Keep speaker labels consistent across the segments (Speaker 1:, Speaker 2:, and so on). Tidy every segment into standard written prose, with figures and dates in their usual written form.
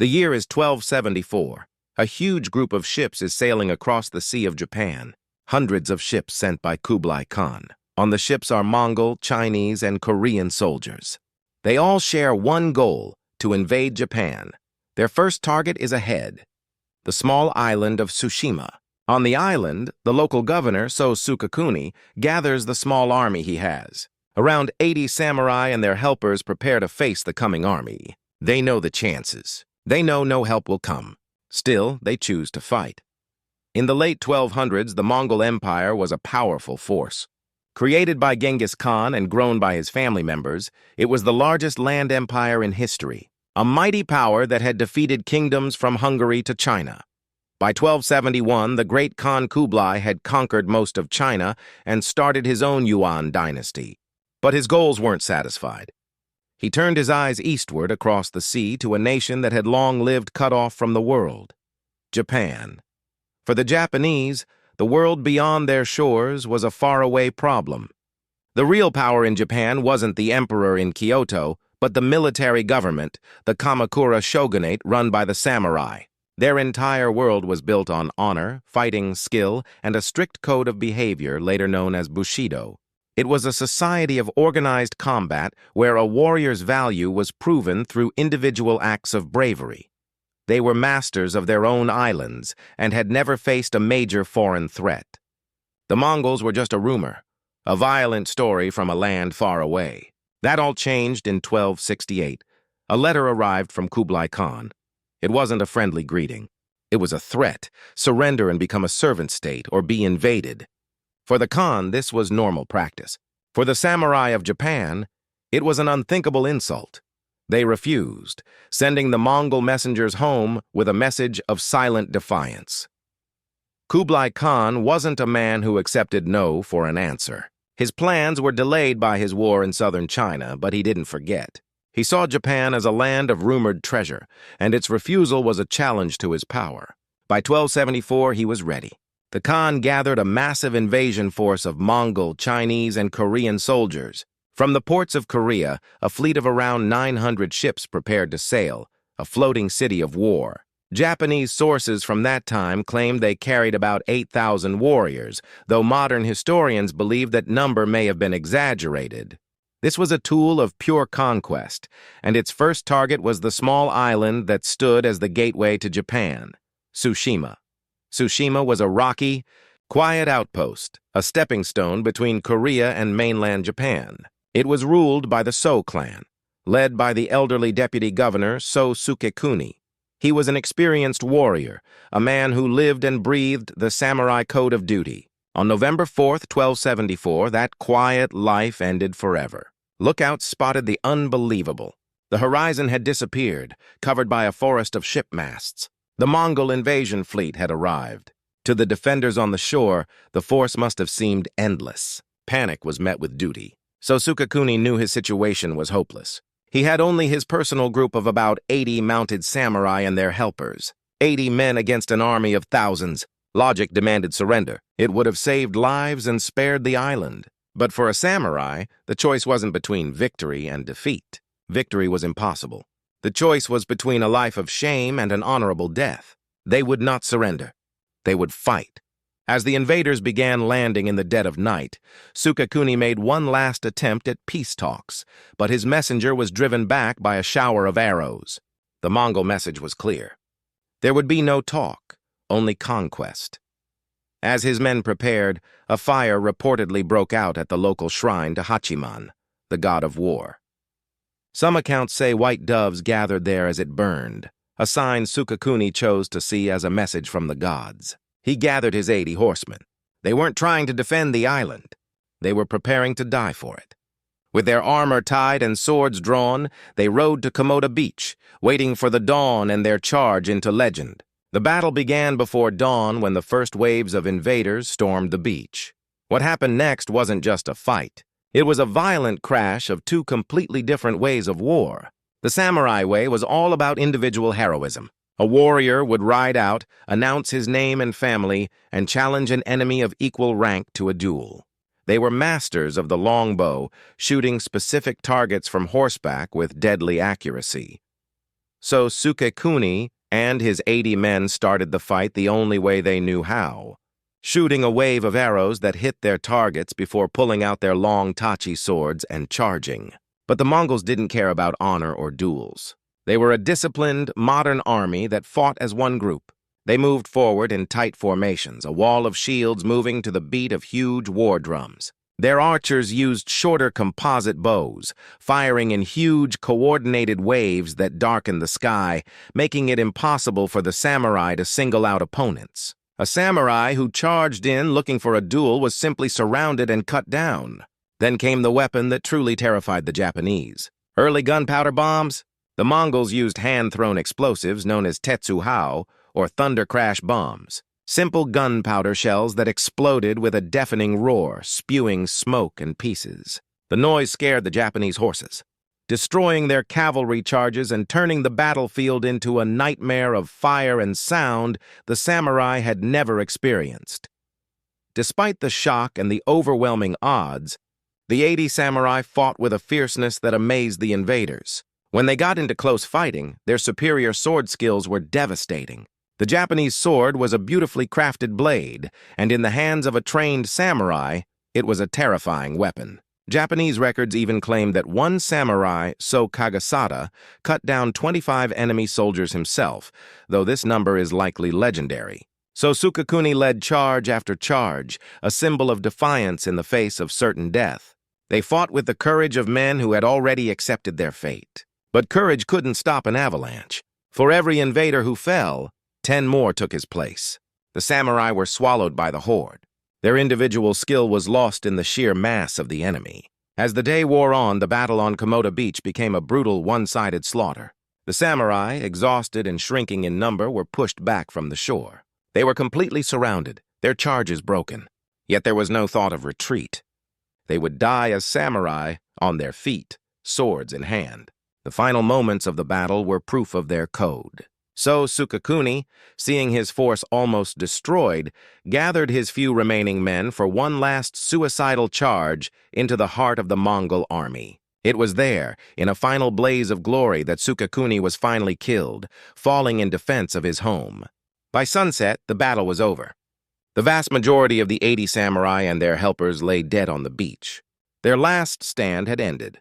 Speaker 1: The year is 1274. A huge group of ships is sailing across the Sea of Japan. Hundreds of ships sent by Kublai Khan. On the ships are Mongol, Chinese, and Korean soldiers. They all share one goal: to invade Japan. Their first target is ahead, the small island of Tsushima. On the island, the local governor, Sō Sukekuni, gathers the small army he has. Around 80 samurai and their helpers prepare to face the coming army. They know the chances. They know no help will come. Still, they choose to fight. In the late 1200s, the Mongol Empire was a powerful force. Created by Genghis Khan and grown by his family members, it was the largest land empire in history, a mighty power that had defeated kingdoms from Hungary to China. By 1271, the great Khan Kublai had conquered most of China and started his own Yuan dynasty. But his goals weren't satisfied. He turned his eyes eastward across the sea to a nation that had long lived cut off from the world: Japan. For the Japanese, the world beyond their shores was a faraway problem. The real power in Japan wasn't the emperor in Kyoto, but the military government, the Kamakura shogunate run by the samurai. Their entire world was built on honor, fighting skill, and a strict code of behavior later known as Bushido. It was a society of organized combat where a warrior's value was proven through individual acts of bravery. They were masters of their own islands and had never faced a major foreign threat. The Mongols were just a rumor, a violent story from a land far away. That all changed in 1268. A letter arrived from Kublai Khan. It wasn't a friendly greeting. It was a threat: surrender and become a servant state or be invaded. For the Khan, this was normal practice. For the samurai of Japan, it was an unthinkable insult. They refused, sending the Mongol messengers home with a message of silent defiance. Kublai Khan wasn't a man who accepted no for an answer. His plans were delayed by his war in southern China, but he didn't forget. He saw Japan as a land of rumored treasure, and its refusal was a challenge to his power. By 1274, he was ready. The Khan gathered a massive invasion force of Mongol, Chinese, and Korean soldiers. From the ports of Korea, a fleet of around 900 ships prepared to sail, a floating city of war. Japanese sources from that time claimed they carried about 8,000 warriors, though modern historians believe that number may have been exaggerated. This was a tool of pure conquest, and its first target was the small island that stood as the gateway to Japan, Tsushima. Tsushima was a rocky, quiet outpost, a stepping stone between Korea and mainland Japan. It was ruled by the Sō clan, led by the elderly deputy governor Sō Sukekuni. He was an experienced warrior, a man who lived and breathed the samurai code of duty. On November 4th, 1274, that quiet life ended forever. Lookouts spotted the unbelievable. The horizon had disappeared, covered by a forest of ship masts. The Mongol invasion fleet had arrived. To the defenders on the shore, the force must have seemed endless. Panic was met with duty. Sō Sukekuni knew his situation was hopeless. He had only his personal group of about 80 mounted samurai and their helpers. 80 men against an army of thousands. Logic demanded surrender. It would have saved lives and spared the island. But for a samurai, the choice wasn't between victory and defeat. Victory was impossible. The choice was between a life of shame and an honorable death. They would not surrender. They would fight. As the invaders began landing in the dead of night, Sukekuni made one last attempt at peace talks, but his messenger was driven back by a shower of arrows. The Mongol message was clear. There would be no talk, only conquest. As his men prepared, a fire reportedly broke out at the local shrine to Hachiman, the god of war. Some accounts say white doves gathered there as it burned, a sign Sukekuni chose to see as a message from the gods. He gathered his 80 horsemen. They weren't trying to defend the island. They were preparing to die for it. With their armor tied and swords drawn, they rode to Komoda Beach, waiting for the dawn and their charge into legend. The battle began before dawn when the first waves of invaders stormed the beach. What happened next wasn't just a fight. It was a violent crash of two completely different ways of war. The samurai way was all about individual heroism. A warrior would ride out, announce his name and family, and challenge an enemy of equal rank to a duel. They were masters of the longbow, shooting specific targets from horseback with deadly accuracy. Sō Sukekuni and his 80 men started the fight the only way they knew how, shooting a wave of arrows that hit their targets before pulling out their long tachi swords and charging. But the Mongols didn't care about honor or duels. They were a disciplined, modern army that fought as one group. They moved forward in tight formations, a wall of shields moving to the beat of huge war drums. Their archers used shorter composite bows, firing in huge, coordinated waves that darkened the sky, making it impossible for the samurai to single out opponents. A samurai who charged in looking for a duel was simply surrounded and cut down. Then came the weapon that truly terrified the Japanese. Early gunpowder bombs? The Mongols used hand-thrown explosives known as tetsuhao, or thunder crash bombs. Simple gunpowder shells that exploded with a deafening roar, spewing smoke and pieces. The noise scared the Japanese horses, destroying their cavalry charges and turning the battlefield into a nightmare of fire and sound the samurai had never experienced. Despite the shock and the overwhelming odds, the 80 samurai fought with a fierceness that amazed the invaders. When they got into close fighting, their superior sword skills were devastating. The Japanese sword was a beautifully crafted blade, and in the hands of a trained samurai, it was a terrifying weapon. Japanese records even claim that one samurai, Sō Kagesada, cut down 25 enemy soldiers himself, though this number is likely legendary. Sō Sukekuni led charge after charge, a symbol of defiance in the face of certain death. They fought with the courage of men who had already accepted their fate. But courage couldn't stop an avalanche. For every invader who fell, 10 more took his place. The samurai were swallowed by the horde. Their individual skill was lost in the sheer mass of the enemy. As the day wore on, the battle on Komoda Beach became a brutal one-sided slaughter. The samurai, exhausted and shrinking in number, were pushed back from the shore. They were completely surrounded, their charges broken. Yet there was no thought of retreat. They would die as samurai, on their feet, swords in hand. The final moments of the battle were proof of their code. Sō Sukekuni, seeing his force almost destroyed, gathered his few remaining men for one last suicidal charge into the heart of the Mongol army. It was there, in a final blaze of glory, that Sukekuni was finally killed, falling in defense of his home. By sunset, the battle was over. The vast majority of the 80 samurai and their helpers lay dead on the beach. Their last stand had ended.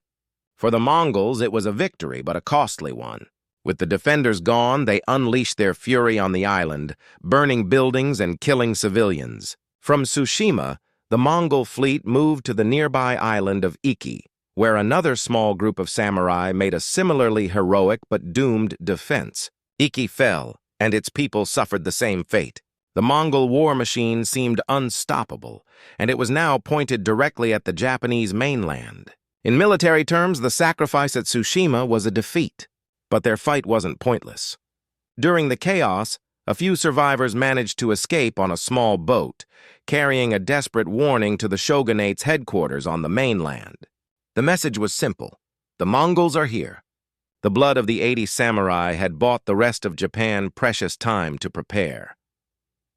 Speaker 1: For the Mongols, it was a victory, but a costly one. With the defenders gone, they unleashed their fury on the island, burning buildings and killing civilians. From Tsushima, the Mongol fleet moved to the nearby island of Iki, where another small group of samurai made a similarly heroic but doomed defense. Iki fell, and its people suffered the same fate. The Mongol war machine seemed unstoppable, and it was now pointed directly at the Japanese mainland. In military terms, the sacrifice at Tsushima was a defeat. But their fight wasn't pointless. During the chaos, a few survivors managed to escape on a small boat, carrying a desperate warning to the shogunate's headquarters on the mainland. The message was simple: the Mongols are here. The blood of the 80 samurai had bought the rest of Japan precious time to prepare.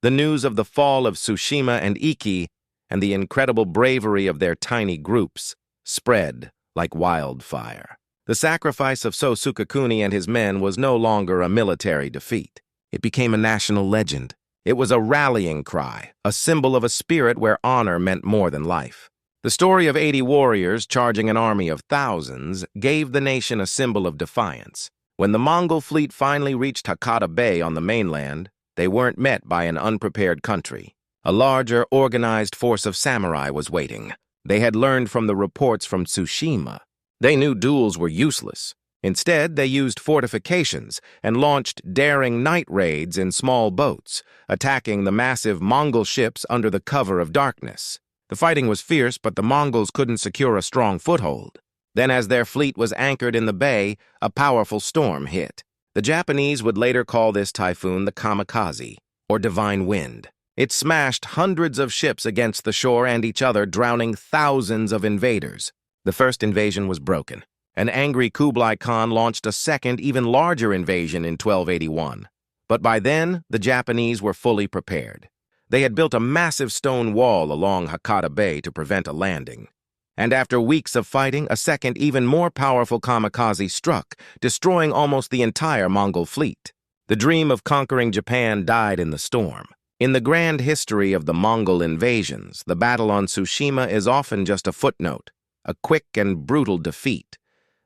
Speaker 1: The news of the fall of Tsushima and Iki, and the incredible bravery of their tiny groups, spread like wildfire. The sacrifice of Sō Sukekuni and his men was no longer a military defeat. It became a national legend. It was a rallying cry, a symbol of a spirit where honor meant more than life. The story of 80 warriors charging an army of thousands gave the nation a symbol of defiance. When the Mongol fleet finally reached Hakata Bay on the mainland, they weren't met by an unprepared country. A larger, organized force of samurai was waiting. They had learned from the reports from Tsushima. They knew duels were useless. Instead, they used fortifications and launched daring night raids in small boats, attacking the massive Mongol ships under the cover of darkness. The fighting was fierce, but the Mongols couldn't secure a strong foothold. Then, as their fleet was anchored in the bay, a powerful storm hit. The Japanese would later call this typhoon the kamikaze, or divine wind. It smashed hundreds of ships against the shore and each other, drowning thousands of invaders. The first invasion was broken. An angry Kublai Khan launched a second, even larger invasion in 1281. But by then, the Japanese were fully prepared. They had built a massive stone wall along Hakata Bay to prevent a landing. And after weeks of fighting, a second, even more powerful kamikaze struck, destroying almost the entire Mongol fleet. The dream of conquering Japan died in the storm. In the grand history of the Mongol invasions, the battle on Tsushima is often just a footnote, a quick and brutal defeat.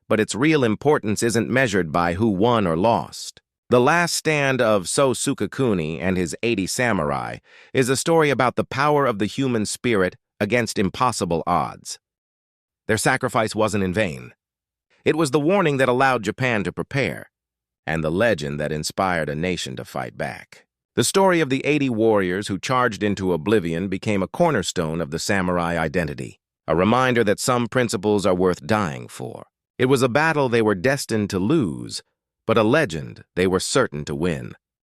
Speaker 1: But its real importance isn't measured by who won or lost. The last stand of Sō Sukekuni and his 80 samurai is a story about the power of the human spirit against impossible odds. Their sacrifice wasn't in vain. It was the warning that allowed Japan to prepare, and the legend that inspired a nation to fight back. The story of the 80 warriors who charged into oblivion became a cornerstone of the samurai identity, a reminder that some principles are worth dying for. It was a battle they were destined to lose, but a legend they were certain to win.